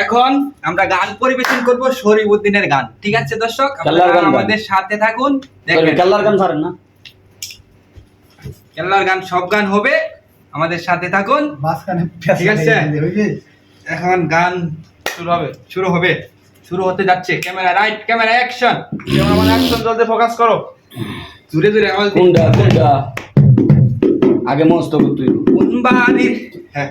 এখন আমরা গান পরিবেশন করব শরীফউদ্দিনের গান। ঠিক আছে দর্শক, আপনারা আমাদের সাথে থাকুন। দেখেন কেল্লার গান ছাড়েন না, কেল্লার গান সব গান হবে, আমাদের সাথে থাকুন। ঠিক আছে, এখন গান শুরু হবে, শুরু হতে যাচ্ছে। Camera right, camera action. Cameraman action, জলদি ফোকাস করো। জোরে জোরে আওয়াজ দিন। কোনটা আগে মস্ত তুই কোন বাড়ির, হ্যাঁ,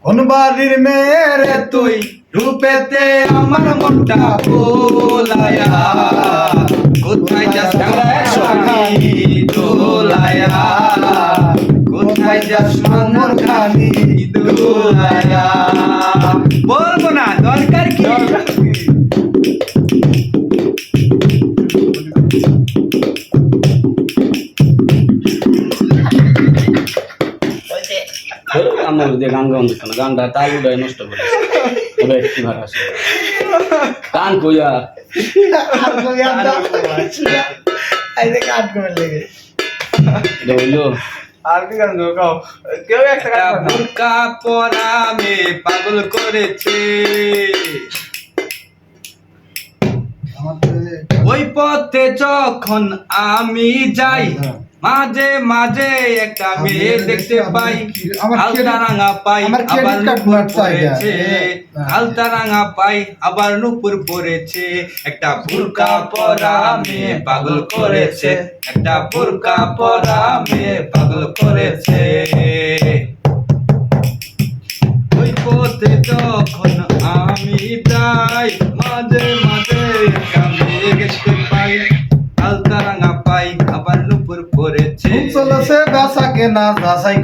কোন বাড়ির মেরে তুই রূপেতে আমার মনটা ভোলায়া, কোথায় যাস খানি দোলায়া, কোথায় যাস মন খানি দোলায়া। বলবো না, দরকার কি? আমার দিয়ে গান গান দিচ্ছে না, গানটা তাল উঠায় নষ্ট করে ওরা একটি ভাগ আসে গান কইয়া এটা হইলো আর কি গান গাও? কেউ একটা গান গাও। বুরকা পরা মে পাগল করেছে, ওই পথে যখন আমি যাই, মাঝে মাঝে একটা মেয়ে দেখতে পাই, আলতা রাঙা পাই আবার নুপুর পড়েছে, আলতা রাঙা পাই আবার নুপুর পড়েছে। একটা বুরকা পরা মেয়ে পাগল করেছে, একটা বুরকা পরা মেয়ে পাগল করেছে। ওই পথে যখন আমি যাই, মাঝে মাঝে একটা মেয়ে দেখতে পাই, আলতা রাঙা পাই আবার নুপুর পড়েছে। চলেছে বেচা কেনা যাচাই